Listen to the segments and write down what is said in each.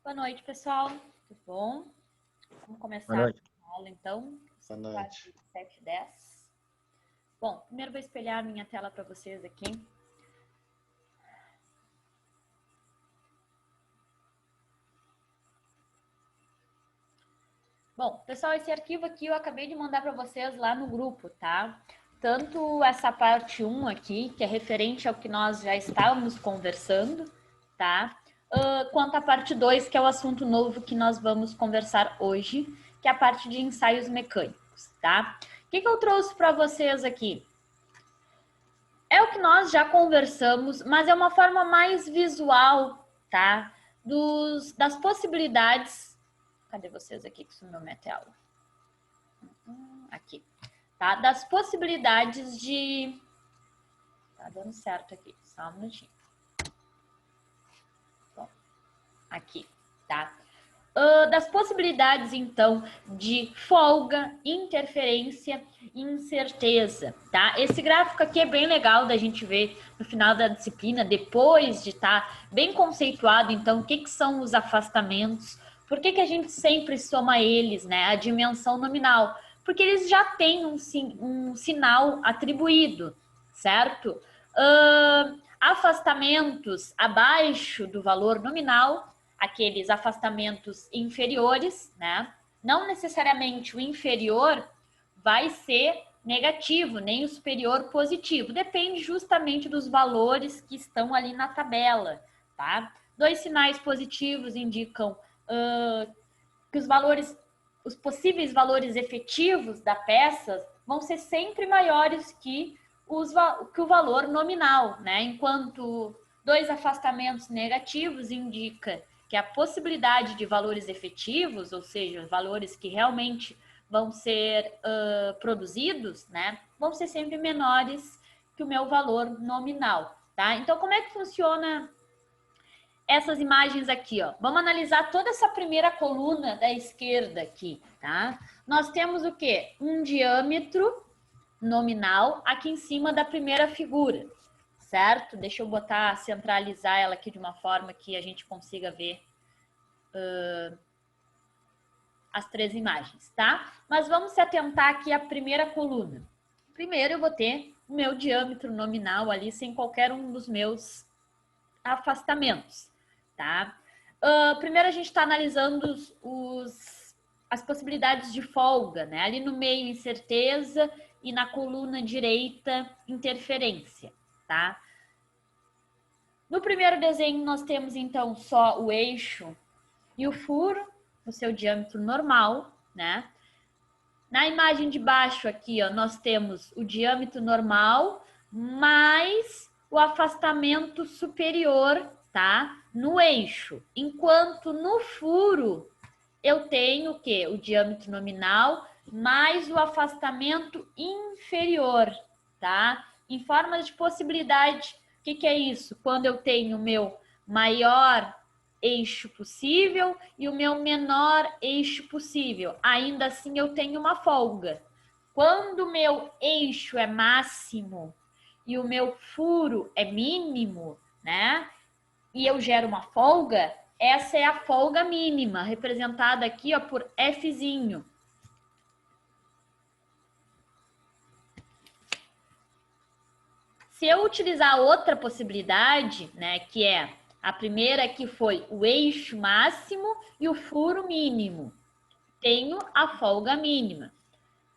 Boa noite, pessoal. Tudo bom? Vamos começar a aula, então. Boa noite. 7h10. Bom, primeiro vou espelhar minha tela para vocês aqui. Bom, pessoal, esse arquivo aqui eu acabei de mandar para vocês lá no grupo, tá? Tanto essa parte 1 aqui, que é referente ao que nós já estávamos conversando, tá? Quanto a parte 2, que é o assunto novo que nós vamos conversar hoje, que é a parte de ensaios mecânicos, tá? O que eu trouxe para vocês aqui? É o que nós já conversamos, mas é uma forma mais visual, tá? Das possibilidades... Cadê vocês aqui que sumiu minha tela? Aqui, tá? Das possibilidades de... Tá dando certo aqui, só um minutinho. Aqui, tá? Das possibilidades, então, de folga, interferência e incerteza, tá? Esse gráfico aqui é bem legal da gente ver no final da disciplina, depois de estar bem conceituado, então, o que são os afastamentos, Por que a gente sempre soma eles, né? A dimensão nominal? Porque eles já têm um sinal atribuído, certo? Afastamentos abaixo do valor nominal, aqueles afastamentos inferiores, né? Não necessariamente o inferior vai ser negativo, nem o superior positivo. Depende justamente dos valores que estão ali na tabela, tá? 2 sinais positivos indicam que os possíveis valores efetivos da peça vão ser sempre maiores que o valor nominal, né? Enquanto 2 afastamentos negativos indica que a possibilidade de valores efetivos, ou seja, valores que realmente vão ser produzidos, né? Vão ser sempre menores que o meu valor nominal, tá? Então, como é que funciona essas imagens aqui, ó? Vamos analisar toda essa primeira coluna da esquerda aqui, tá? Nós temos o quê? Um diâmetro nominal aqui em cima da primeira figura, certo? Deixa eu botar, centralizar ela aqui de uma forma que a gente consiga ver as 3 imagens, tá? Mas vamos se atentar aqui à primeira coluna. Primeiro eu vou ter o meu diâmetro nominal ali sem qualquer um dos meus afastamentos, tá? Primeiro a gente está analisando as possibilidades de folga, né? Ali no meio, incerteza, e na coluna direita, interferência, tá? No primeiro desenho, nós temos, então, só o eixo e o furo, no seu diâmetro normal, né? Na imagem de baixo aqui, ó, nós temos o diâmetro normal mais o afastamento superior, tá? No eixo. Enquanto no furo, eu tenho o quê? O diâmetro nominal mais o afastamento inferior, tá? Em forma de possibilidade, o que é isso? Quando eu tenho o meu maior eixo possível e o meu menor eixo possível. Ainda assim, eu tenho uma folga. Quando o meu eixo é máximo e o meu furo é mínimo, né? E eu gero uma folga, essa é a folga mínima, representada aqui, ó, por Fzinho. Se eu utilizar outra possibilidade, né, que é a primeira que foi o eixo máximo e o furo mínimo, tenho a folga mínima.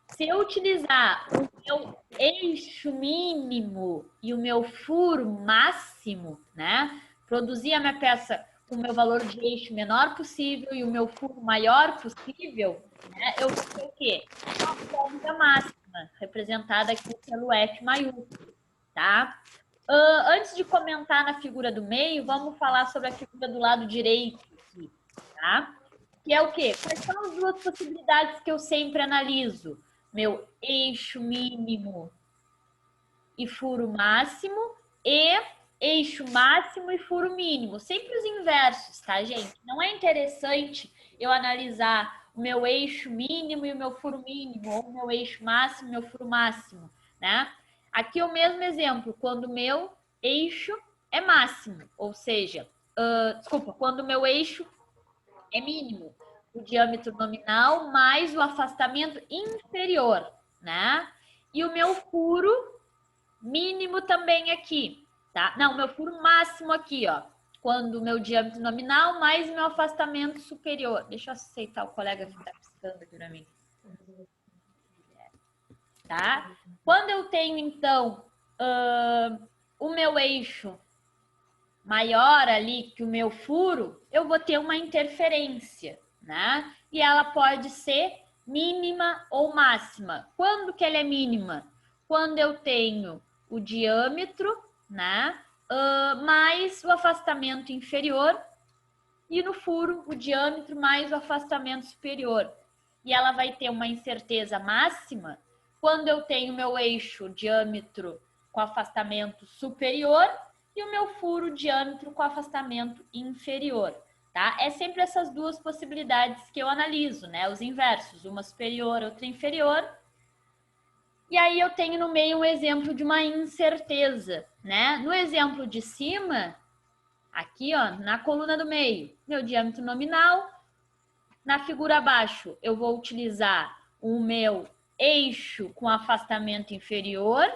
Se eu utilizar o meu eixo mínimo e o meu furo máximo, né, produzir a minha peça com o meu valor de eixo menor possível e o meu furo maior possível, né, eu tenho o quê? Uma folga máxima, representada aqui pelo F maiúsculo, tá? Antes de comentar na figura do meio, vamos falar sobre a figura do lado direito aqui, tá? Que é o quê? Quais são as 2 possibilidades que eu sempre analiso? Meu eixo mínimo e furo máximo e eixo máximo e furo mínimo. Sempre os inversos, tá, gente? Não é interessante eu analisar o meu eixo mínimo e o meu furo mínimo, ou o meu eixo máximo e o meu furo máximo, né? Aqui é o mesmo exemplo, quando o meu eixo é máximo, ou seja, quando o meu eixo é mínimo, o diâmetro nominal mais o afastamento inferior, né? E o meu furo mínimo também aqui, tá? Não, meu furo máximo aqui, ó. Quando o meu diâmetro nominal mais o meu afastamento superior. Deixa eu aceitar o colega que tá piscando aqui pra mim. Tá? Quando eu tenho, então, o meu eixo maior ali que o meu furo, eu vou ter uma interferência, né? E ela pode ser mínima ou máxima. Quando que ela é mínima? Quando eu tenho o diâmetro, né? Mais o afastamento inferior e no furo o diâmetro mais o afastamento superior. E ela vai ter uma incerteza máxima quando eu tenho meu eixo diâmetro com afastamento superior e o meu furo diâmetro com afastamento inferior, tá? É sempre essas 2 possibilidades que eu analiso, né? Os inversos, uma superior, outra inferior. E aí eu tenho no meio um exemplo de uma incerteza, né? No exemplo de cima, aqui, ó, na coluna do meio, meu diâmetro nominal Na figura abaixo, eu vou utilizar o meu eixo com afastamento inferior.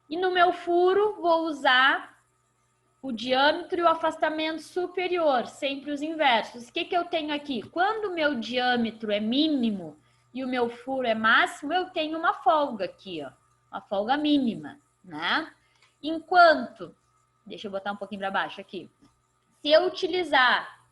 E no meu furo, vou usar o diâmetro e o afastamento superior, sempre os inversos. O que eu tenho aqui? Quando o meu diâmetro é mínimo e o meu furo é máximo, eu tenho uma folga aqui, ó, uma folga mínima, né? Enquanto, deixa eu botar um pouquinho para baixo aqui. Se eu utilizar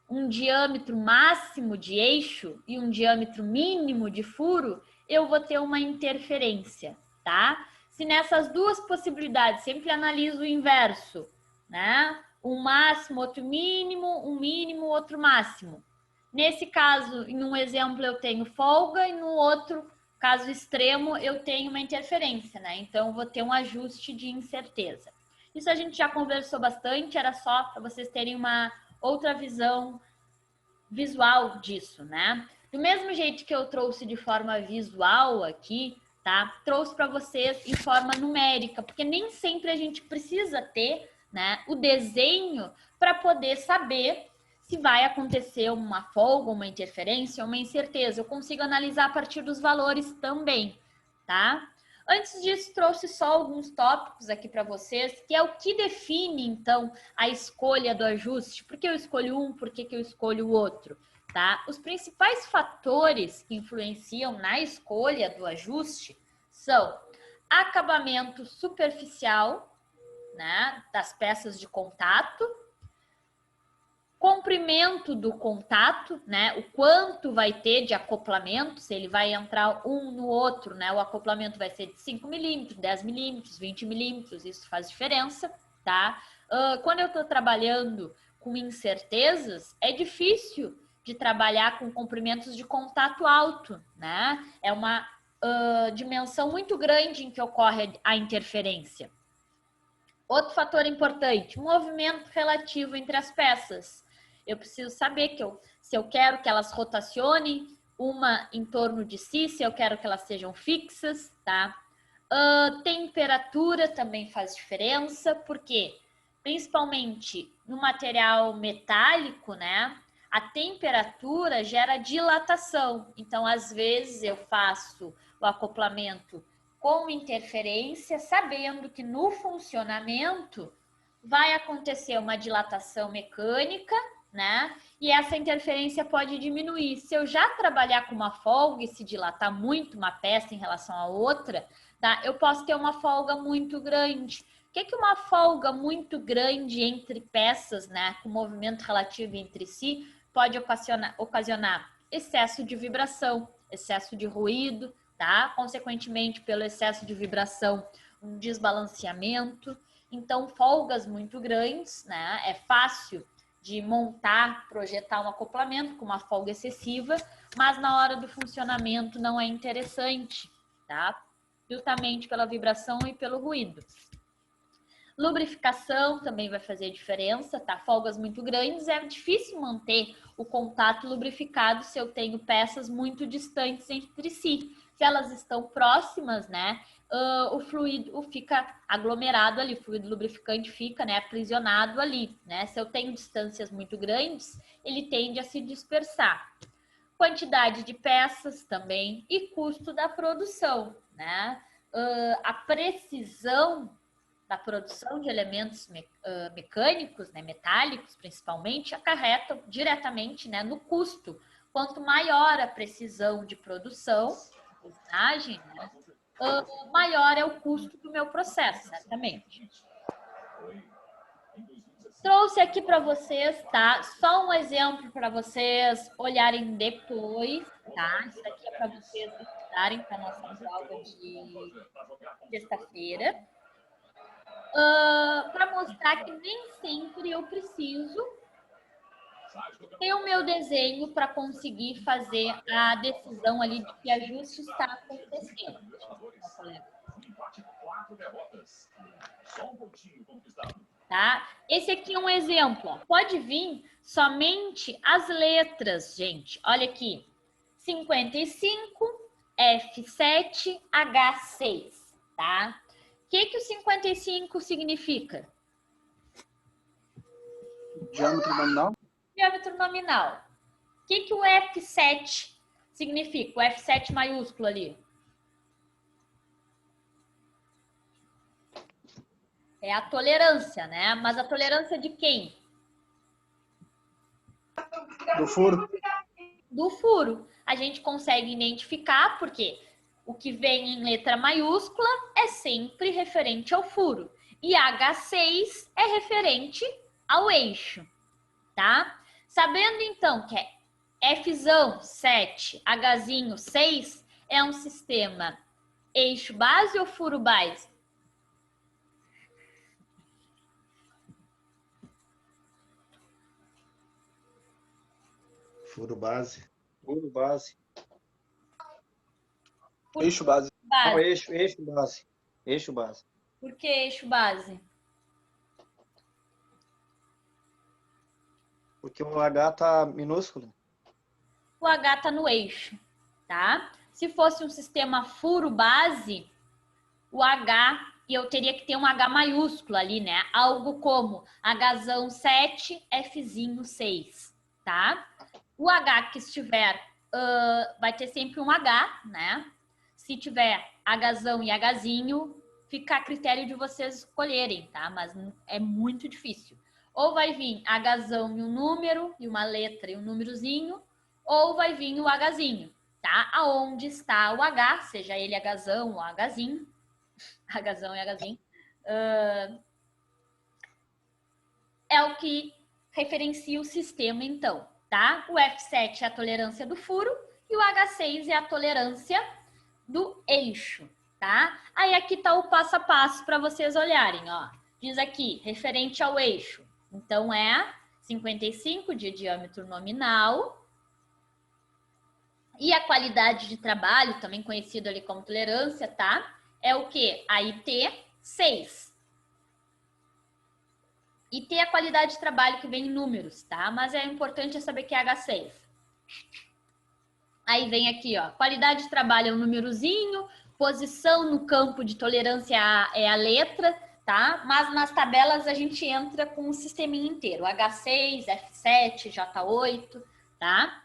um diâmetro máximo de eixo e um diâmetro mínimo de furo, eu vou ter uma interferência, tá? Se nessas duas possibilidades, sempre analiso o inverso, né? Um máximo, outro mínimo, um mínimo, outro máximo. Nesse caso, em um exemplo, eu tenho folga e no outro, caso extremo, eu tenho uma interferência, né? Então, vou ter um ajuste de incerteza. Isso a gente já conversou bastante, era só para vocês terem uma outra visão visual disso, né? Do mesmo jeito que eu trouxe de forma visual aqui, tá? Trouxe para vocês em forma numérica, porque nem sempre a gente precisa ter, né, o desenho para poder saber se vai acontecer uma folga, uma interferência, uma incerteza. Eu consigo analisar a partir dos valores também, tá? Antes disso, trouxe só alguns tópicos aqui para vocês, que é o que define, então, a escolha do ajuste. Por que eu escolho um, por que eu escolho o outro? Tá? Os principais fatores que influenciam na escolha do ajuste são acabamento superficial, né, das peças de contato, comprimento do contato, né? O quanto vai ter de acoplamento, se ele vai entrar um no outro, né? O acoplamento vai ser de 5 milímetros, 10 milímetros, 20 milímetros, isso faz diferença, tá? Quando eu estou trabalhando com incertezas, é difícil de trabalhar com comprimentos de contato alto, né? É uma dimensão muito grande em que ocorre a interferência. Outro fator importante, movimento relativo entre as peças. Eu preciso saber se eu quero que elas rotacionem uma em torno de si, se eu quero que elas sejam fixas, tá? Temperatura também faz diferença, porque principalmente no material metálico, né? A temperatura gera dilatação. Então, às vezes, eu faço o acoplamento com interferência, sabendo que no funcionamento vai acontecer uma dilatação mecânica, né? E essa interferência pode diminuir. Se eu já trabalhar com uma folga e se dilatar muito uma peça em relação à outra, tá? Eu posso ter uma folga muito grande. O que é uma folga muito grande entre peças, né? Com movimento relativo entre si, pode ocasionar excesso de vibração, excesso de ruído, tá? Consequentemente, pelo excesso de vibração, um desbalanceamento. Então, folgas muito grandes, né? É fácil de montar, projetar um acoplamento com uma folga excessiva, mas na hora do funcionamento não é interessante, tá? Justamente pela vibração e pelo ruído. Lubrificação também vai fazer diferença, tá? Folgas muito grandes, é difícil manter o contato lubrificado se eu tenho peças muito distantes entre si. Se elas estão próximas, né, o fluido fica aglomerado ali, o fluido lubrificante fica, né, aprisionado ali, né? Se eu tenho distâncias muito grandes, ele tende a se dispersar. Quantidade de peças também e custo da produção, né? A precisão da produção de elementos mecânicos, né, metálicos principalmente, acarretam diretamente, né, no custo. Quanto maior a precisão de produção, usinagem, né, maior é o custo do meu processo, certamente. Trouxe aqui para vocês, tá? Só um exemplo para vocês olharem depois, tá? Isso aqui é para vocês estudarem para a nossa prova de sexta-feira. Para mostrar que nem sempre eu preciso ter o meu desenho para conseguir fazer a decisão ali de que ajuste está acontecendo. Tá? Esse aqui é um exemplo. Ó. Pode vir somente as letras, gente. Olha aqui. 55, F7, H6, tá? O que o 55 significa? Diâmetro nominal? Diâmetro nominal. que o F7 significa? O F7 maiúsculo ali. É a tolerância, né? Mas a tolerância de quem? Do furo. Do furo. A gente consegue identificar porque o que vem em letra maiúscula é sempre referente ao furo. E H6 é referente ao eixo, tá? Sabendo então que é Fzão 7, Hzinho 6, é um sistema eixo base ou furo base? Furo base. Furo base. Eixo base. Não, eixo base. Eixo base. Por que eixo base? Porque o H tá minúsculo. O H está no eixo, tá? Se fosse um sistema furo base, o H, e eu teria que ter um H maiúsculo ali, né? Algo como Hzão 7, Fzinho 6, tá? O H que estiver, vai ter sempre um H, né? Se tiver Hzão e Hzinho, fica a critério de vocês escolherem, tá? Mas é muito difícil. Ou vai vir Hzão e um número, e uma letra e um númerozinho, ou vai vir o Hzinho, tá? Aonde está o H, seja ele Hzão ou Hzinho, Hzão e Hzinho, é o que referencia o sistema, então, tá? O F7 é a tolerância do furo e o H6 é a tolerância do eixo, tá? Aí aqui tá o passo a passo para vocês olharem, ó. Diz aqui, referente ao eixo. Então, é 55 de diâmetro nominal. E a qualidade de trabalho, também conhecido ali como tolerância, tá? É o quê? A IT 6. IT é a qualidade de trabalho que vem em números, tá? Mas é importante saber que é H6. Aí vem aqui, ó, qualidade de trabalho é um númerozinho, posição no campo de tolerância é a letra, tá? Mas nas tabelas a gente entra com o sisteminha inteiro, H6, F7, J8, tá?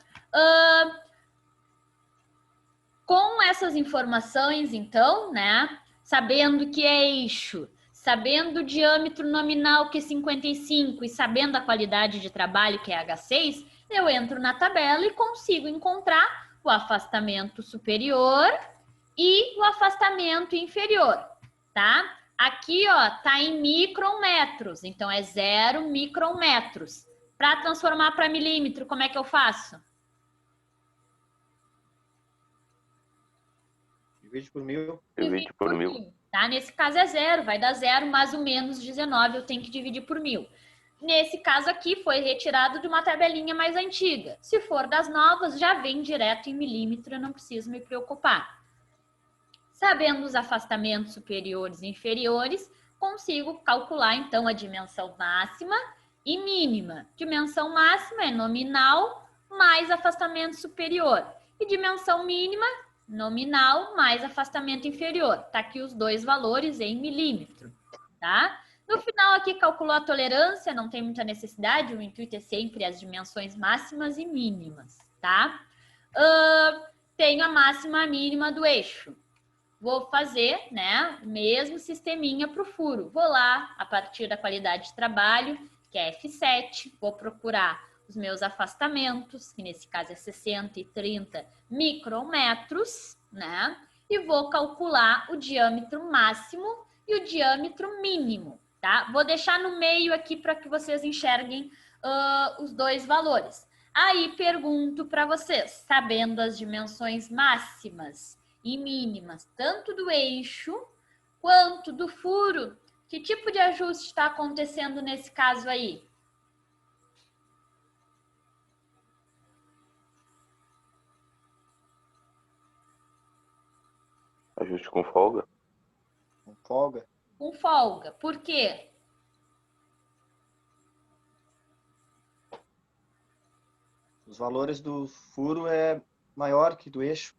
Com essas informações, então, né, sabendo que é eixo, sabendo o diâmetro nominal que é 55 e sabendo a qualidade de trabalho que é H6, eu entro na tabela e consigo encontrar o afastamento superior e o afastamento inferior, tá? Aqui, ó, tá em micrometros, então é 0 micrometros. Para transformar para milímetro, como é que eu faço? Divide por 1000. Divide por 1000. Tá? Nesse caso é 0, vai dar 0, mas o menos 19 eu tenho que dividir por 1000. Nesse caso aqui foi retirado de uma tabelinha mais antiga. Se for das novas, já vem direto em milímetro, eu não preciso me preocupar. Sabendo os afastamentos superiores e inferiores, consigo calcular então a dimensão máxima e mínima. Dimensão máxima é nominal mais afastamento superior. E dimensão mínima, nominal mais afastamento inferior. Tá aqui os dois valores em milímetro, tá? No final aqui calculou a tolerância, não tem muita necessidade, o intuito é sempre as dimensões máximas e mínimas, tá? Tenho a máxima e a mínima do eixo. Vou fazer, né, mesmo sisteminha para o furo. Vou lá, a partir da qualidade de trabalho, que é F7, vou procurar os meus afastamentos, que nesse caso é 60 e 30 micrometros, né? E vou calcular o diâmetro máximo e o diâmetro mínimo, tá? Vou deixar no meio aqui para que vocês enxerguem os dois valores. Aí pergunto para vocês, sabendo as dimensões máximas e mínimas, tanto do eixo quanto do furo, que tipo de ajuste está acontecendo nesse caso aí? Ajuste com folga. Com folga. Com folga. Por quê? Os valores do furo é maior que do eixo.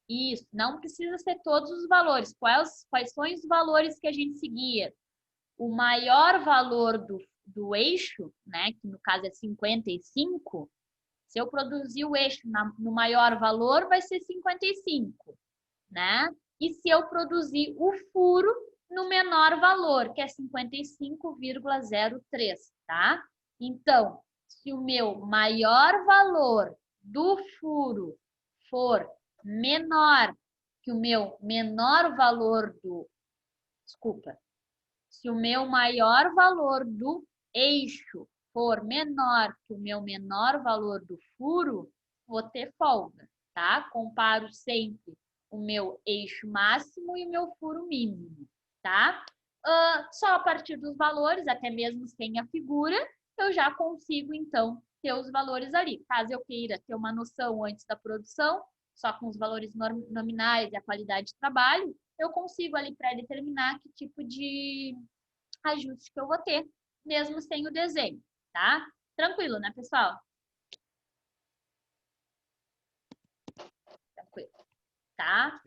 Isso, não precisa ser todos os valores. Quais são os valores que a gente seguia? O maior valor do eixo, né, que no caso é 55, Se eu produzir o eixo no maior valor, vai ser 55, né? E se eu produzir o furo no menor valor, que é 55,03, tá? Então, se o meu maior valor do furo for menor que o meu menor valor do... Desculpa. Se o meu maior valor do eixo for menor que o meu menor valor do furo, vou ter folga, tá? Comparo sempre o meu eixo máximo e o meu furo mínimo, tá? Só a partir dos valores, até mesmo sem a figura, eu já consigo, então, ter os valores ali. Caso eu queira ter uma noção antes da produção, só com os valores nominais e a qualidade de trabalho, eu consigo ali pré-determinar que tipo de ajuste que eu vou ter, mesmo sem o desenho, tá? Tranquilo, né, pessoal? Tranquilo, tá?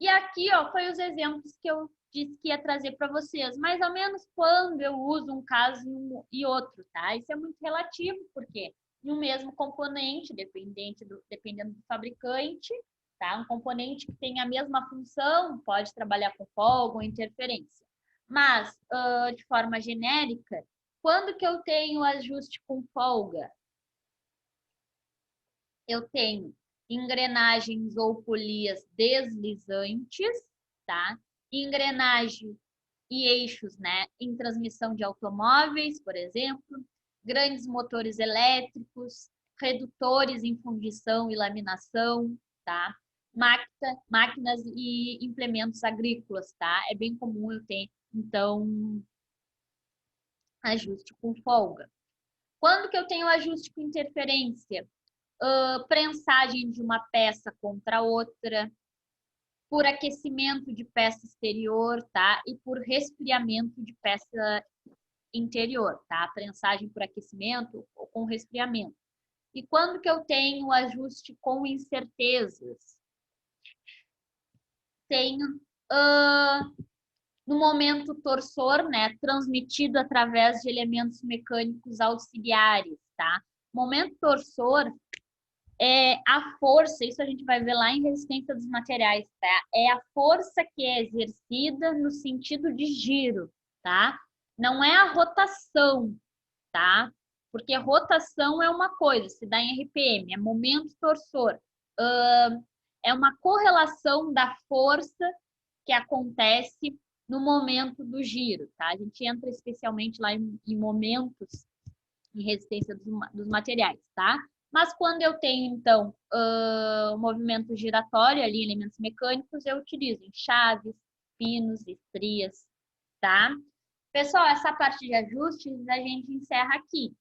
E aqui, ó, foi os exemplos que eu disse que ia trazer para vocês, mais ou menos quando eu uso um caso e outro, tá? Isso é muito relativo, porque em um mesmo componente, dependendo do fabricante, tá? Um componente que tem a mesma função pode trabalhar com folga ou interferência. Mas, de forma genérica, quando que eu tenho ajuste com folga? Eu tenho engrenagens ou polias deslizantes, tá? Engrenagem e eixos, né, em transmissão de automóveis, por exemplo, grandes motores elétricos, redutores em fundição e laminação, tá? Máquinas e implementos agrícolas, tá? É bem comum eu ter, então, ajuste com folga. Quando que eu tenho ajuste com interferência? Prensagem de uma peça contra outra, por aquecimento de peça exterior, tá? E por resfriamento de peça interior, tá? Prensagem por aquecimento ou com resfriamento. E quando que eu tenho ajuste com incertezas? Tenho no momento torsor, né? Transmitido através de elementos mecânicos auxiliares, tá? Momento torsor é a força, isso a gente vai ver lá em resistência dos materiais, tá? É a força que é exercida no sentido de giro, tá? Não é a rotação, tá? Porque rotação é uma coisa, se dá em RPM, é momento torsor. É uma correlação da força que acontece no momento do giro, tá? A gente entra especialmente lá em momentos em resistência dos materiais, tá? Mas quando eu tenho, então, o movimento giratório ali, elementos mecânicos, eu utilizo chaves, pinos, estrias, tá? Pessoal, essa parte de ajustes a gente encerra aqui.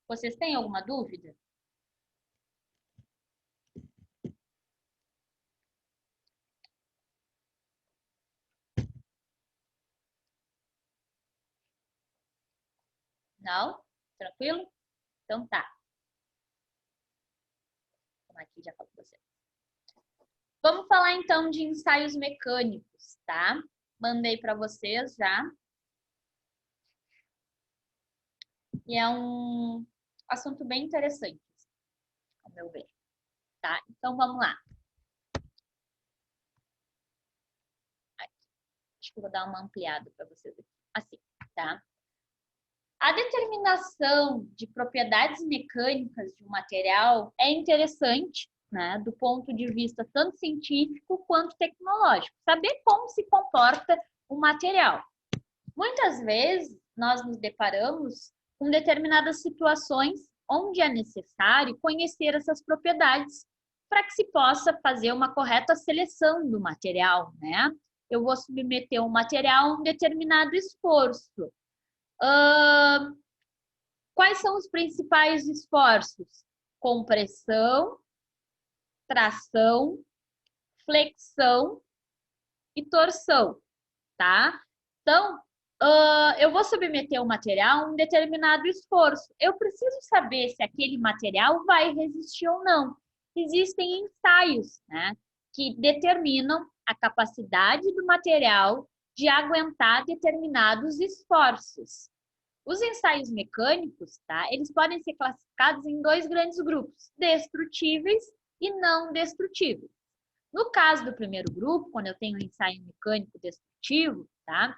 Vocês têm alguma dúvida? Não? Tranquilo? Então tá. Aqui já falo com você. Vamos falar então de ensaios mecânicos, tá? Mandei para vocês já. E é um assunto bem interessante, ao meu ver, tá? Então vamos lá. Aqui. Acho que eu vou dar uma ampliada para vocês aqui. Assim, tá? A determinação de propriedades mecânicas de um material é interessante, né, do ponto de vista tanto científico quanto tecnológico. Saber como se comporta o material. Muitas vezes, nós nos deparamos com determinadas situações onde é necessário conhecer essas propriedades para que se possa fazer uma correta seleção do material, né? Eu vou submeter um material a um determinado esforço. Quais são os principais esforços? Compressão, tração, flexão e torção, tá? Então, eu vou submeter o material a um determinado esforço. Eu preciso saber se aquele material vai resistir ou não. Existem ensaios, né, que determinam a capacidade do material de aguentar determinados esforços. Os ensaios mecânicos, tá? Eles podem ser classificados em dois grandes grupos, destrutíveis e não destrutíveis. No caso do primeiro grupo, quando eu tenho um ensaio mecânico destrutivo, tá?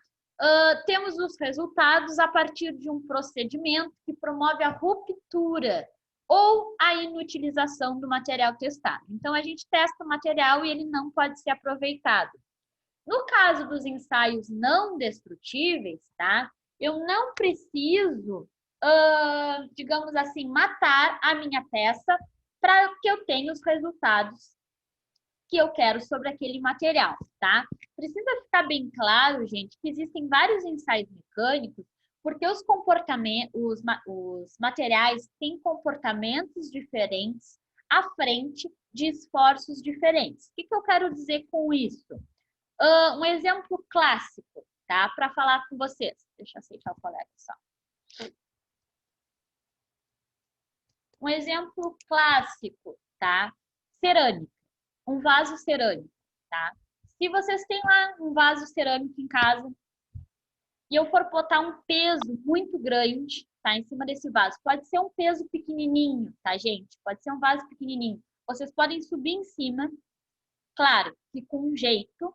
Temos os resultados a partir de um procedimento que promove a ruptura ou a inutilização do material testado. Então, a gente testa o material e ele não pode ser aproveitado. No caso dos ensaios não destrutíveis, tá? Eu não preciso, digamos assim, matar a minha peça para que eu tenha os resultados que eu quero sobre aquele material, tá? Precisa ficar bem claro, gente, que existem vários ensaios mecânicos, porque os materiais têm comportamentos diferentes à frente de esforços diferentes. O que eu quero dizer com isso? Um exemplo clássico, tá? Para falar com vocês. Deixa eu aceitar o colega só. Um exemplo clássico, tá? Cerâmica. Um vaso cerâmico, tá? Se vocês têm lá um vaso cerâmico em casa e eu for botar um peso muito grande, tá? Em cima desse vaso. Pode ser um peso pequenininho, tá, gente? Pode ser um vaso pequenininho. Vocês podem subir em cima, claro, que com um jeito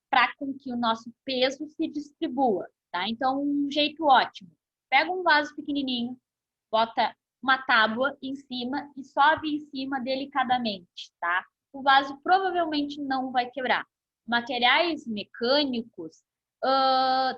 para com que o nosso peso se distribua, tá? Então, um jeito ótimo. Pega um vaso pequenininho, bota uma tábua em cima e sobe em cima delicadamente, tá? O vaso provavelmente não vai quebrar. Materiais mecânicos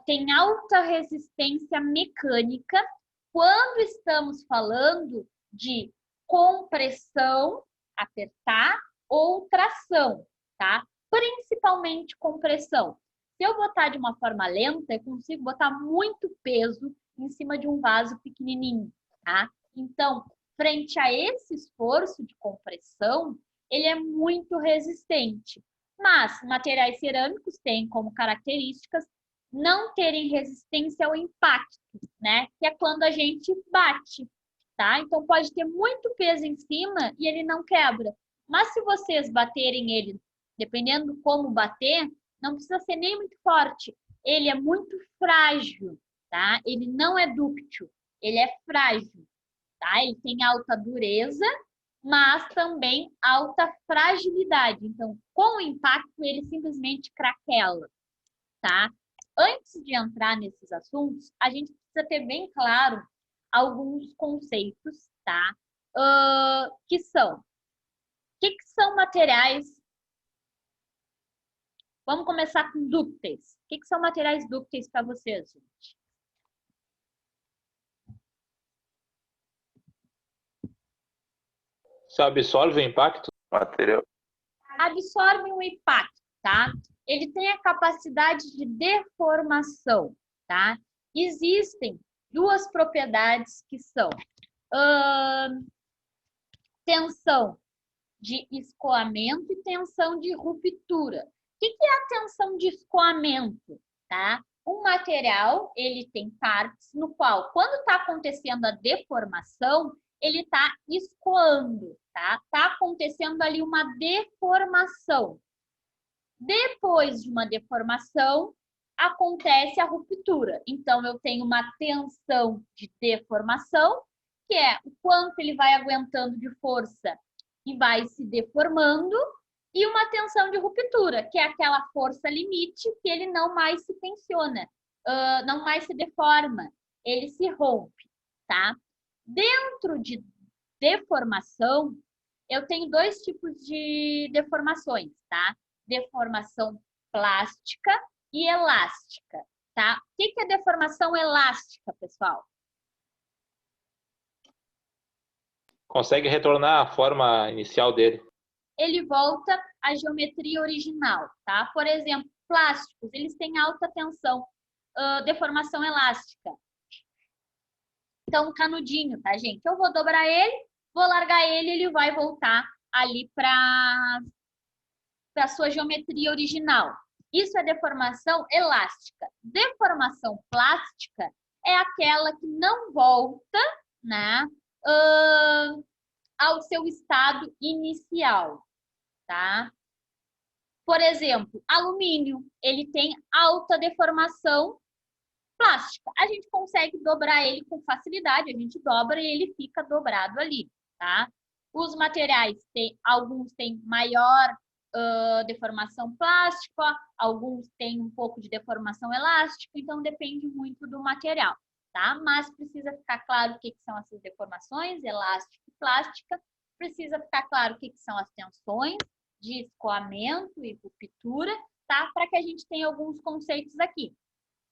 têm alta resistência mecânica quando estamos falando de compressão, apertar, ou tração, tá? Principalmente compressão. Se eu botar de uma forma lenta, eu consigo botar muito peso em cima de um vaso pequenininho, tá? Então, frente a esse esforço de compressão, ele é muito resistente. Mas materiais cerâmicos têm como características não terem resistência ao impacto, né? Que é quando a gente bate, tá? Então, pode ter muito peso em cima e ele não quebra. Mas se vocês baterem ele, dependendo de como bater, não precisa ser nem muito forte. Ele é muito frágil, tá? Ele não é dúctil, ele é frágil, tá? Ele tem alta dureza, mas também alta fragilidade. Então, com o impacto, ele simplesmente craquela, tá? Antes de entrar nesses assuntos, a gente precisa ter bem claro alguns conceitos, tá? Que são... O que são materiais? Vamos começar com dúcteis. O que são materiais dúcteis para vocês, gente? Se absorve o impacto? Material. Absorve um impacto, tá? Ele tem a capacidade de deformação, tá? Existem duas propriedades que são tensão de escoamento e tensão de ruptura. O que é a tensão de escoamento, tá? Um material, ele tem partes no qual, quando está acontecendo a deformação, ele está escoando, tá? Está acontecendo ali uma deformação. Depois de uma deformação, acontece a ruptura. Então, eu tenho uma tensão de deformação, que é o quanto ele vai aguentando de força e vai se deformando, e uma tensão de ruptura, que é aquela força limite que ele não mais se tensiona, não mais se deforma, ele se rompe, tá? Dentro de deformação, eu tenho dois tipos de deformações, tá? Deformação plástica e elástica, tá? O que é deformação elástica, pessoal? Consegue retornar à forma inicial dele. Ele volta à geometria original, tá? Por exemplo, plásticos, eles têm alta tensão, deformação elástica. Então, um canudinho, tá, gente? Eu vou dobrar ele, vou largar ele, ele vai voltar ali para a sua geometria original. Isso é deformação elástica. Deformação plástica é aquela que não volta, né, ao seu estado inicial, tá? Por exemplo, alumínio, ele tem alta deformação Plástica, a gente consegue dobrar ele com facilidade, a gente dobra e ele fica dobrado ali, tá? Os materiais, alguns têm maior deformação plástica, alguns têm um pouco de deformação elástica, então depende muito do material, tá? Mas precisa ficar claro o que são essas deformações, elástica e plástica, precisa ficar claro o que são as tensões de escoamento e ruptura, tá? Para que a gente tenha alguns conceitos aqui.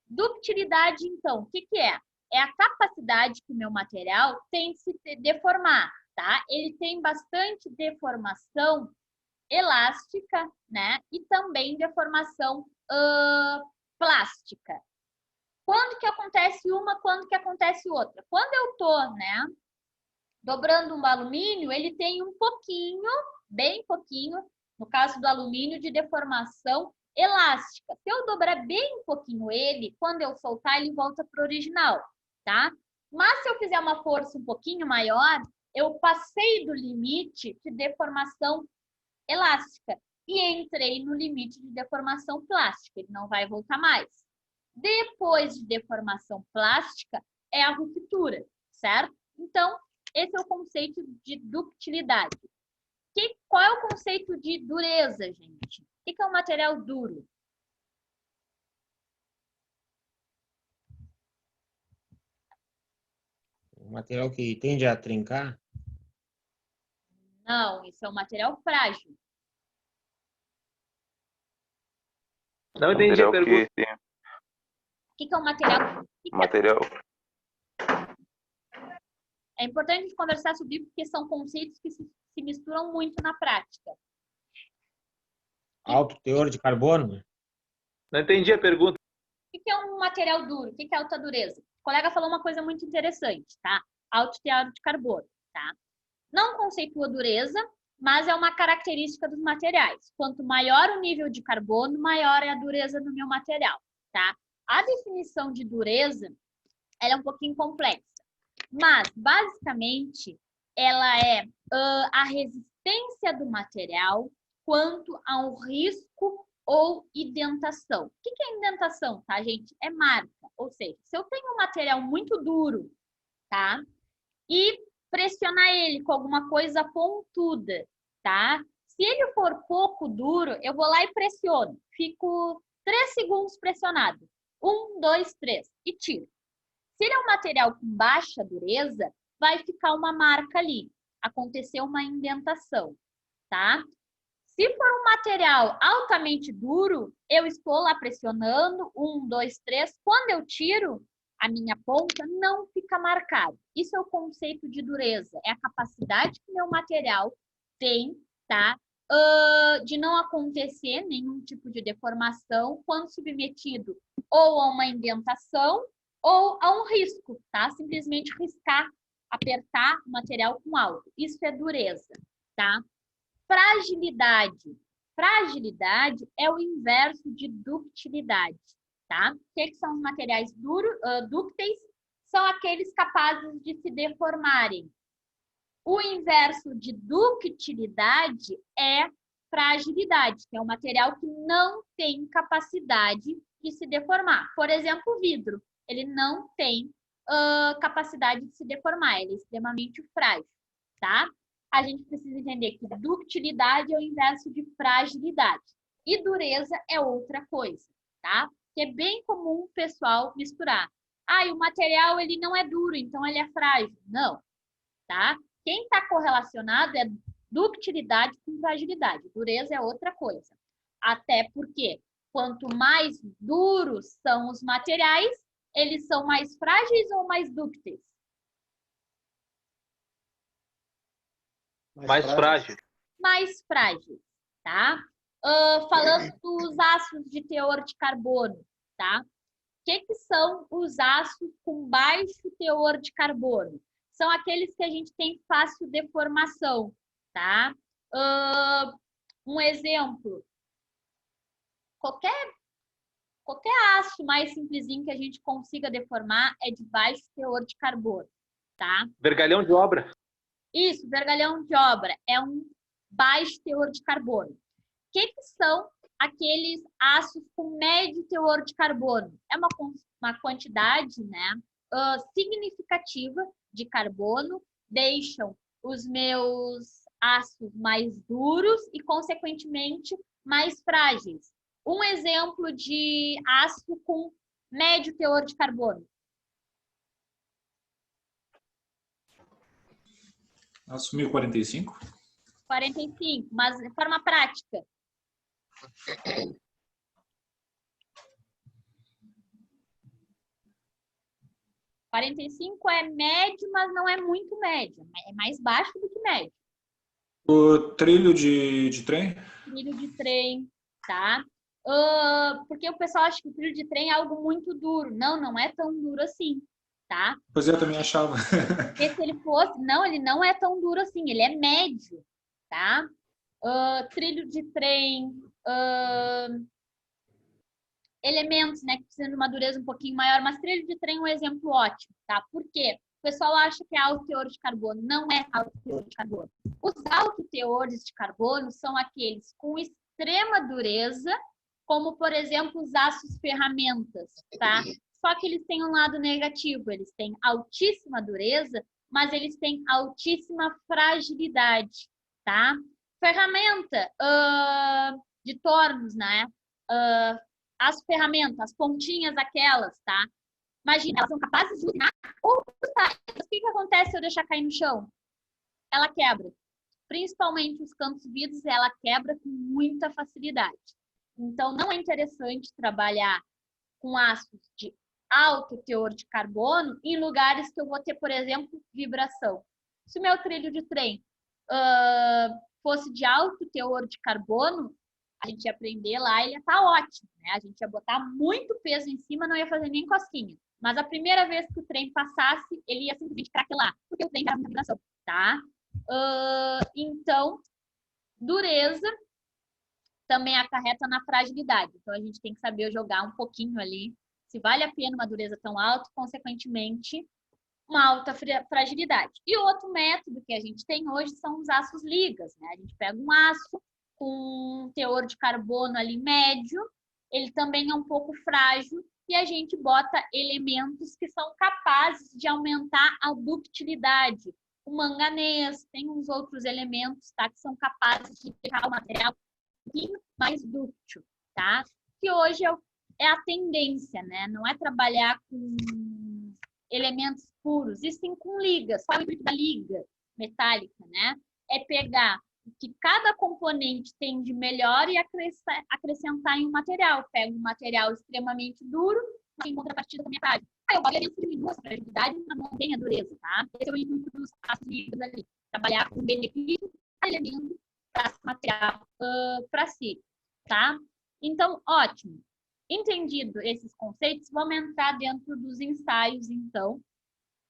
Ductilidade, então, o que é? É a capacidade que o meu material tem de se deformar, tá? Ele tem bastante deformação elástica, né? E também deformação plástica. Quando que acontece uma, quando que acontece outra? Quando eu tô, né, dobrando um alumínio, ele tem um pouquinho, bem pouquinho, no caso do alumínio, de deformação elástica. Se eu dobrar bem um pouquinho ele, quando eu soltar, ele volta para o original, tá? Mas se eu fizer uma força um pouquinho maior, eu passei do limite de deformação elástica e entrei no limite de deformação plástica. Ele não vai voltar mais. Depois de deformação plástica, é a ruptura, certo? Então, esse é o conceito de ductilidade. Qual é o conceito de dureza, gente? O que é um material duro? Um material que tende a trincar? Não, isso é um material frágil. Não entendi a Material pergunta. que tem O que é um material? material. É importante a gente conversar sobre isso, porque são conceitos que se misturam muito na prática. Alto teor de carbono? Não entendi a pergunta. O que é um material duro? O que é alta dureza? O colega falou uma coisa muito interessante, tá? Alto teor de carbono, tá? Não conceitua dureza, mas é uma característica dos materiais. Quanto maior o nível de carbono, maior é a dureza do meu material, tá? A definição de dureza, ela é um pouquinho complexa, mas, basicamente, ela é a resistência do material quanto ao risco ou indentação. O que é indentação, tá, gente? É marca. Ou seja, se eu tenho um material muito duro, tá? E pressionar ele com alguma coisa pontuda, tá? Se ele for pouco duro, eu vou lá e pressiono. Fico 3 segundos pressionado. 1, 2, 3 e tiro. Se ele é um material com baixa dureza, vai ficar uma marca ali. Aconteceu uma indentação, tá? Se for um material altamente duro, eu estou lá pressionando, 1, 2, 3. Quando eu tiro, a minha ponta não fica marcada. Isso é o conceito de dureza. É a capacidade que o meu material tem, tá? De não acontecer nenhum tipo de deformação quando submetido ou a uma indentação ou a um risco, tá? Simplesmente riscar, apertar o material com algo. Isso é dureza, tá? Fragilidade. Fragilidade é o inverso de ductilidade, tá? O que são os materiais dúcteis? São aqueles capazes de se deformarem. O inverso de ductilidade é fragilidade, que é um material que não tem capacidade de se deformar. Por exemplo, o vidro. Ele não tem capacidade de se deformar, ele é extremamente frágil, tá? A gente precisa entender que ductilidade é o inverso de fragilidade e dureza é outra coisa, tá? Que é bem comum o pessoal misturar. Ah, e o material ele não é duro, então ele é frágil. Não, tá? Quem está correlacionado é ductilidade com fragilidade. Dureza é outra coisa. Até porque quanto mais duros são os materiais, eles são mais frágeis ou mais dúcteis? Mais frágil. Mais frágeis, tá? Falando dos ácidos de teor de carbono, tá? O que são os ácidos com baixo teor de carbono? São aqueles que a gente tem fácil deformação, tá? Um exemplo. Qualquer aço mais simplesinho que a gente consiga deformar é de baixo teor de carbono, tá? Vergalhão de obra. Isso, vergalhão de obra é um baixo teor de carbono. O que são aqueles aços com médio teor de carbono? É uma uma quantidade, né, significativa de carbono, deixam os meus aços mais duros e, consequentemente, mais frágeis. Um exemplo de aço com médio teor de carbono. Aço 1045. 45, mas de forma prática. (45) é médio, mas não é muito médio. É mais baixo do que médio. O trilho de trem? Trilho de trem, tá? Porque o pessoal acha que o trilho de trem é algo muito duro. Não, não é tão duro assim, tá? Pois é, eu também achava. Porque se ele fosse... Não, ele não é tão duro assim. Ele é médio, tá? Trilho de trem... elementos, né, que precisam de uma dureza um pouquinho maior, mas trilho de trem é um exemplo ótimo, tá? Por quê? O pessoal acha que é alto teor de carbono. Não é alto teor de carbono. Os altos teores de carbono são aqueles com extrema dureza, como, por exemplo, os aços ferramentas, tá? Só que eles têm um lado negativo. Eles têm altíssima dureza, mas eles têm altíssima fragilidade, tá? Ferramenta de tornos, né? As ferramentas, as pontinhas aquelas, tá? Imagina, elas são capazes de usar outros tais. O que acontece se eu deixar cair no chão? Ela quebra. Principalmente os cantos vidos, ela quebra com muita facilidade. Então, não é interessante trabalhar com aços de alto teor de carbono em lugares que eu vou ter, por exemplo, vibração. Se o meu trilho de trem fosse de alto teor de carbono, a gente ia aprender lá, ele ia estar ótimo, né? A gente ia botar muito peso em cima, não ia fazer nem cosquinha. Mas a primeira vez que o trem passasse, ele ia simplesmente craquelar, porque o trem estava na vibração, tá? Então, dureza também acarreta na fragilidade. Então, a gente tem que saber jogar um pouquinho ali, se vale a pena uma dureza tão alta, consequentemente, uma alta fragilidade. E outro método que a gente tem hoje são os aços ligas, né? A gente pega um aço com um teor de carbono ali médio, ele também é um pouco frágil, e a gente bota elementos que são capazes de aumentar a ductilidade. O manganês, tem uns outros elementos, tá, que são capazes de deixar o material um pouquinho mais dúctil, tá? Que hoje é a tendência, né? Não é trabalhar com elementos puros, e sim com ligas. Qual é o intuito da liga metálica, né? É pegar o que cada componente tem de melhor e acrescentar em um material. Pega um material extremamente duro, mas em contrapartida também é frágil. Aí eu boto elementos que diminuam essa fragilidade, mas mantém a dureza, tá? Esse é o intuito dos aços líquidos ali. Trabalhar com benefício a elemento para esse material para si, tá? Então, ótimo. Entendido esses conceitos, vamos entrar dentro dos ensaios, então.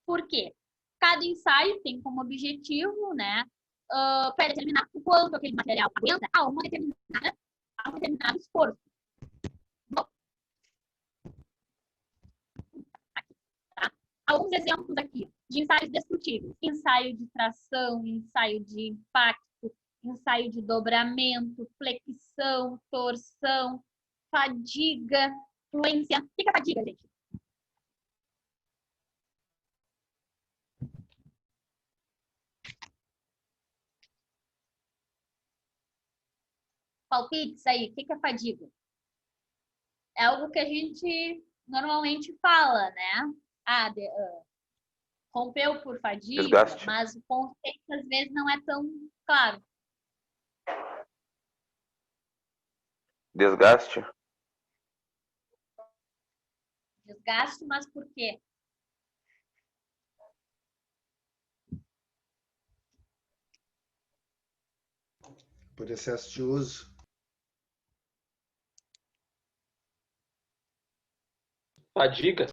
Por quê? Cada ensaio tem como objetivo, né, para determinar o quanto aquele material aguenta a um determinado esforço. Bom, aqui, tá? Alguns exemplos aqui de ensaios destrutíveis. Ensaio de tração, ensaio de impacto, ensaio de dobramento, flexão, torção, fadiga, fluência. O que é fadiga, gente? Palpites aí, o que é fadiga? É algo que a gente normalmente fala, né? Rompeu por fadiga, Desgaste. mas o conceito às vezes não é tão claro. Desgaste. Desgaste, mas por quê? Por excesso de uso. Fadiga.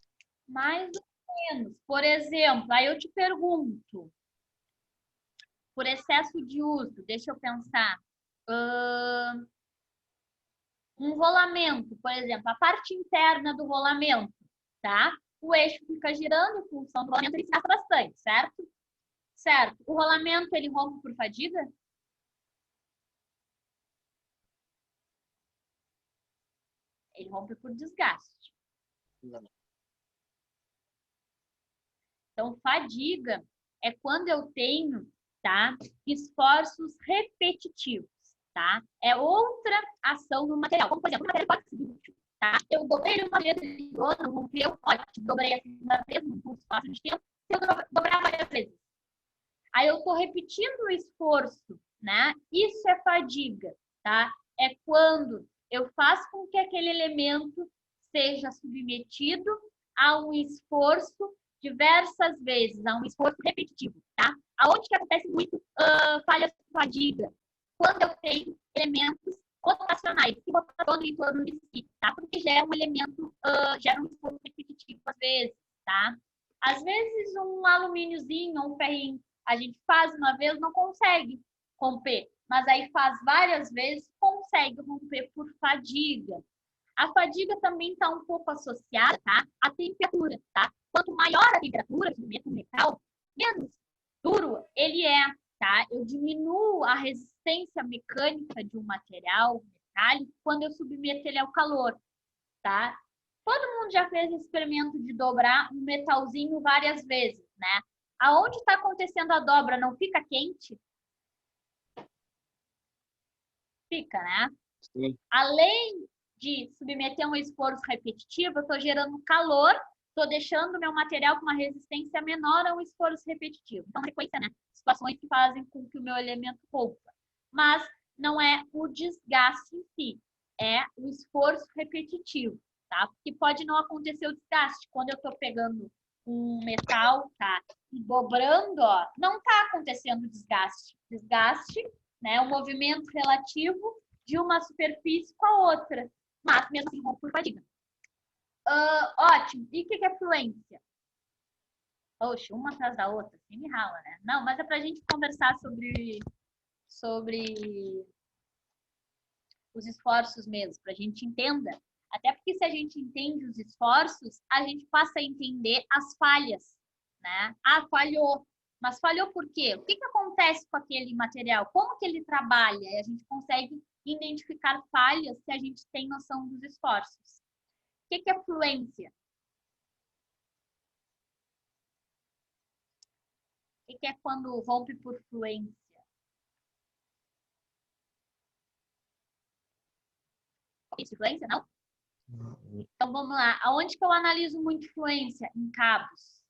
Mais ou menos. Por exemplo, aí eu te pergunto, por excesso de uso, deixa eu pensar. Um rolamento, por exemplo, a parte interna do rolamento, tá? O eixo fica girando, em função do rolamento, ele se gasta bastante, certo? Certo. O rolamento, ele rompe por fadiga? Ele rompe por desgaste. Não. Então, fadiga é quando eu tenho, tá, esforços repetitivos, tá? É outra ação no material. Como, por exemplo, o material pode ser útil, tá? Eu dobrei ele uma vez, ele não rompeu, ótimo, dobrei a segunda vez, num curto espaço de tempo, se eu dobrar várias vezes. Aí eu estou repetindo o esforço, né? Isso é fadiga, tá? É quando eu faço com que aquele elemento seja submetido a um esforço diversas vezes, a um esforço repetitivo, tá? Aonde que acontece muito falha de fadiga? Quando eu tenho elementos rotacionais que rotacionam em torno de si, tá? Porque gera um elemento, gera um esforço repetitivo às vezes, tá? Às vezes um alumíniozinho ou um ferrinho a gente faz uma vez, não consegue romper, mas aí faz várias vezes, consegue romper por fadiga. A fadiga também está um pouco associada, tá, à temperatura, tá? Quanto maior a temperatura do metal, menos duro ele é, tá? Eu diminuo a resistência mecânica de um material metálico quando eu submeto ele ao calor, tá? Todo mundo já fez esse experimento de dobrar um metalzinho várias vezes, né? Aonde está acontecendo a dobra, não fica quente? Fica, né? Sim. Além de submeter um esforço repetitivo, eu estou gerando calor, estou deixando meu material com uma resistência menor a um esforço repetitivo. Então, frequência, né? Situações que fazem com que o meu elemento rompa. Mas não é o desgaste em si, é o esforço repetitivo, tá? Porque pode não acontecer o desgaste. Quando eu estou pegando um metal, tá? E dobrando, ó, não está acontecendo desgaste. Desgaste, né? O movimento relativo de uma superfície com a outra. Mas mesmo assim, rompe por fadiga. Ótimo. E o que é fluência? Oxe, uma atrás da outra. Assim me rala, né? Não, mas é pra gente conversar sobre os esforços mesmo, pra gente entenda. Até porque se a gente entende os esforços, a gente passa a entender as falhas, né? Ah, falhou. Mas falhou por quê? O que acontece com aquele material? Como que ele trabalha? E a gente consegue identificar falhas se a gente tem noção dos esforços. O que é fluência? O que é quando rompe por fluência? Isso, fluência, não? Então, vamos lá. Aonde que eu analiso muito fluência? Em cabos,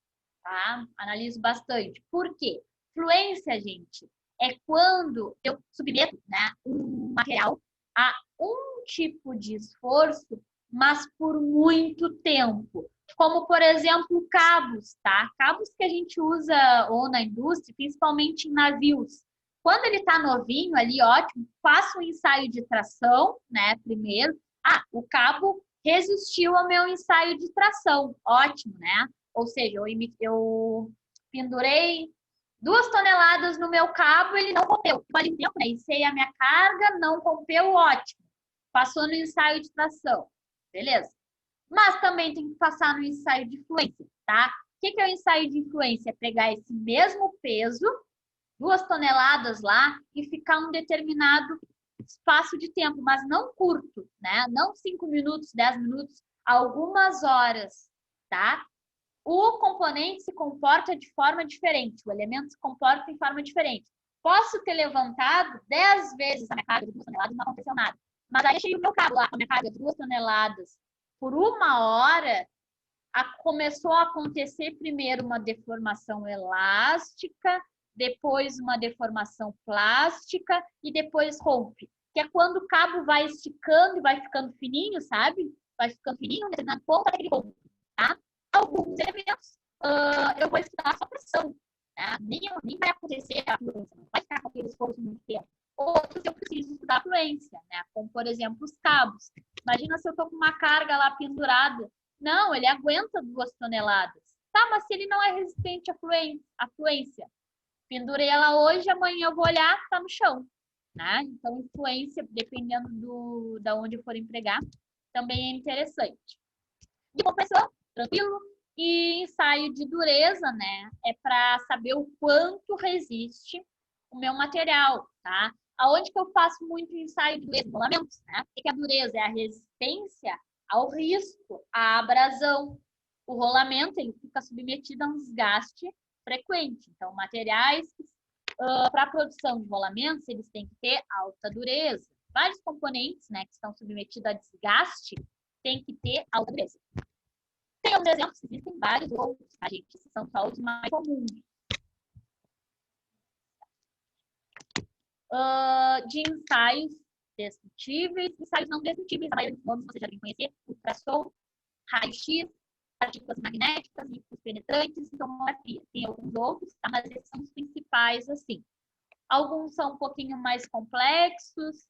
tá? Analiso bastante. Por quê? Fluência, gente, é quando eu submeto, né, um material a um tipo de esforço, mas por muito tempo. Como, por exemplo, cabos, tá? Cabos que a gente usa ou na indústria, principalmente em navios. Quando ele está novinho ali, ótimo, faço um ensaio de tração, né, primeiro. Ah, o cabo resistiu ao meu ensaio de tração. Ótimo, né? Ou seja, eu pendurei 2 toneladas no meu cabo, ele não rompeu. Vale tempo, né? Ensaiei a minha carga, não rompeu, ótimo. Passou no ensaio de tração. Beleza. Mas também tem que passar no ensaio de fluência, tá? O que é o ensaio de influência? É pegar esse mesmo peso, 2 toneladas lá, e ficar um determinado espaço de tempo, mas não curto, né? Não 5 minutos, 10 minutos, algumas horas, tá? O componente se comporta de forma diferente, o elemento se comporta em forma diferente. Posso ter levantado 10 vezes a minha carga de 2 toneladas e não aconteceu nada. Mas aí achei o meu cabo lá, com a minha carga de 2 toneladas, por 1 hora, começou a acontecer primeiro uma deformação elástica, depois uma deformação plástica e depois rompe. Que é quando o cabo vai esticando e vai ficando fininho, sabe? Vai ficando fininho, determinado ponto, até que ele rompe, tá? Alguns elementos eu vou estudar só pressão, né? Nem vai acontecer a fluência, não vai ficar com aquele esforço muito tempo. Outros eu preciso estudar a fluência, né? Como, por exemplo, os cabos. Imagina se eu estou com uma carga lá pendurada. Não, ele aguenta 2 toneladas. Tá, mas se ele não é resistente à fluência, pendurei ela hoje, amanhã eu vou olhar, tá no chão, né? Então, influência, dependendo da onde eu for empregar, também é interessante. De compressão, tranquilo. E ensaio de dureza, né? É para saber o quanto resiste o meu material, tá? Aonde que eu faço muito ensaio de dureza? Rolamentos, né? O que é a dureza? É a resistência ao risco, à abrasão, O rolamento ele fica submetido a um desgaste frequente. Então, materiais para a produção de rolamentos, eles têm que ter alta dureza. Vários componentes, né, que estão submetidos a desgaste têm que ter alta dureza. Tem alguns exemplos, existem vários outros, tá, gente? Esses são só os mais comuns. De ensaios destrutíveis, ensaios não destrutíveis, a maioria dos nomes você já deve conhecer, ultrassom, raio-x, partículas magnéticas, líquidos penetrantes, tomografia. Tem alguns outros, tá? Mas esses são os principais, assim. Alguns são um pouquinho mais complexos,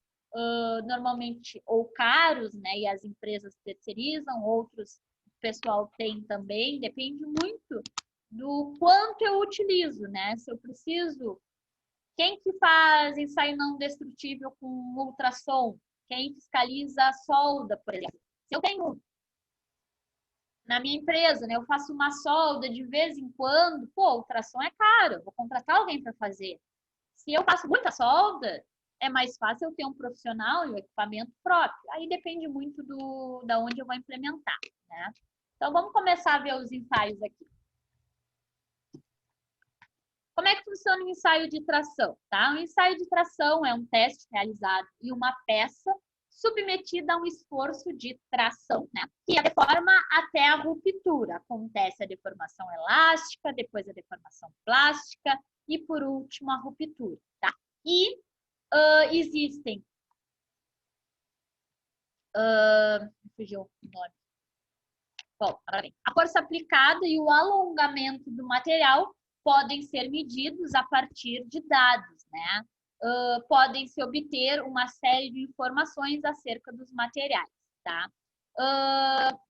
normalmente ou caros, né? E as empresas terceirizam, outros o pessoal tem também, depende muito do quanto eu utilizo, né? Se eu preciso... Quem que faz ensaio não destrutível com ultrassom? Quem fiscaliza a solda, por exemplo? Se eu tenho na minha empresa, né, eu faço uma solda de vez em quando, pô, ultrassom é caro, eu vou contratar alguém para fazer. Se eu faço muita solda, é mais fácil eu ter um profissional e um equipamento próprio. Aí depende muito da onde eu vou implementar, né? Então, vamos começar a ver os ensaios aqui. Como é que funciona o ensaio de tração? Tá? O ensaio de tração é um teste realizado em uma peça submetida a um esforço de tração, né? Que a deforma até a ruptura. Acontece a deformação elástica, depois a deformação plástica e, por último, a ruptura. Tá? E existem... fugiu o nome. Bom, agora vem. A força aplicada e o alongamento do material podem ser medidos a partir de dados, né? Podem se obter uma série de informações acerca dos materiais, tá?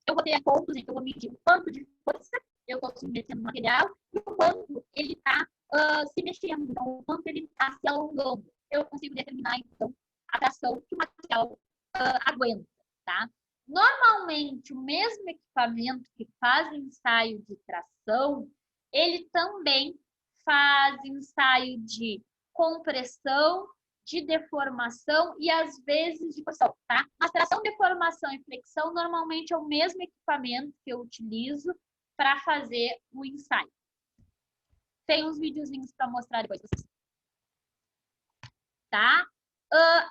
Eu vou ter pontos em que eu vou medir o quanto de força eu estou submetendo o material e o quanto ele está se mexendo, então, o quanto ele está se alongando. Eu consigo determinar, então, a tração que o material aguenta, tá? Normalmente, o mesmo equipamento que faz ensaio de tração, ele também faz ensaio de compressão, de deformação e, às vezes, de torção, tá? A tração, deformação e flexão, normalmente, é o mesmo equipamento que eu utilizo para fazer o ensaio. Tem uns videozinhos para mostrar depois pra vocês. Tá?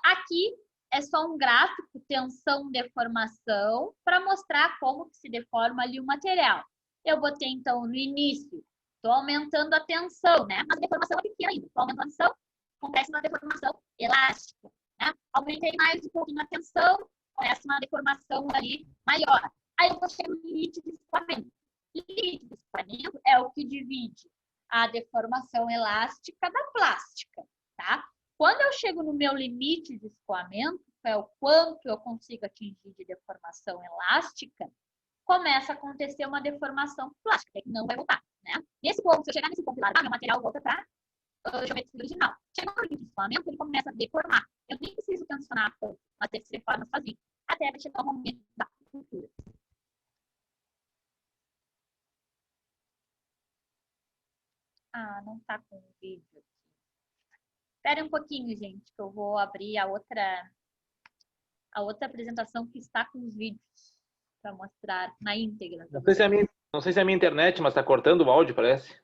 Aqui é só um gráfico, tensão, deformação, para mostrar como que se deforma ali o material. Eu botei, então, no início, estou aumentando a tensão, né? Mas a deformação é pequena ainda. Estou aumentando a tensão, acontece uma deformação elástica, né? Aumentei mais um pouquinho a tensão, acontece uma deformação ali maior. Aí eu vou chegar no limite de escoamento. Limite de escoamento é o que divide a deformação elástica da plástica, tá? Quando eu chego no meu limite de escoamento, que é o quanto eu consigo atingir de deformação elástica, começa a acontecer uma deformação plástica, que não vai voltar, né? Nesse ponto, se eu chegar nesse ponto lá, meu material volta para a geometria original. Chegando no limite de escoamento, ele começa a deformar. Eu nem preciso tensionar tanto, mas ele se deforma sozinho, até chegar o momento da ruptura. Ah, não tá com o vídeo aqui. Espere um pouquinho, gente, que eu vou abrir a outra apresentação que está com os vídeos para mostrar na íntegra. Não sei se é a minha internet, mas tá cortando o áudio, parece.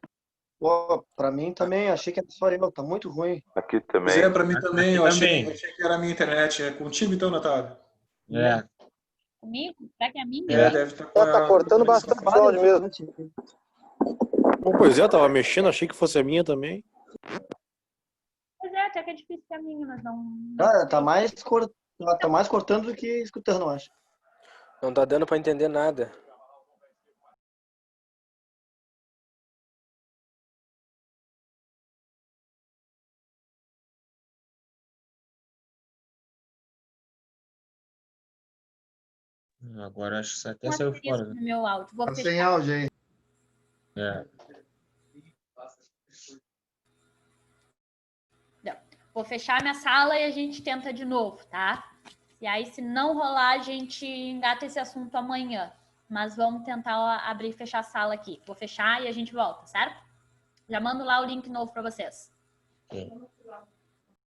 Pô, pra mim também, achei que era só eu, tá muito ruim. Aqui Pois também. é, pra mim também, eu também. achei que era a minha internet. É contigo então, Natália? É. Comigo? Será que é a minha? Deve estar com Tá cortando bastante o áudio mesmo. Pois é, eu tava mexendo, achei que fosse a minha também. Pois é, até que é difícil ser a minha, mas não Cara, tá mais cortando do que escutando, eu acho. Não tá dando pra entender nada. Agora acho que até um saiu asterisco fora. no meu áudio. Vou Tá fechar. sem áudio aí. É. Vou fechar minha sala e a gente tenta de novo, tá? E aí, se não rolar, a gente engata esse assunto amanhã. Mas vamos tentar abrir e fechar a sala aqui. Vou fechar e a gente volta, certo? Já mando lá o link novo para vocês. Ok.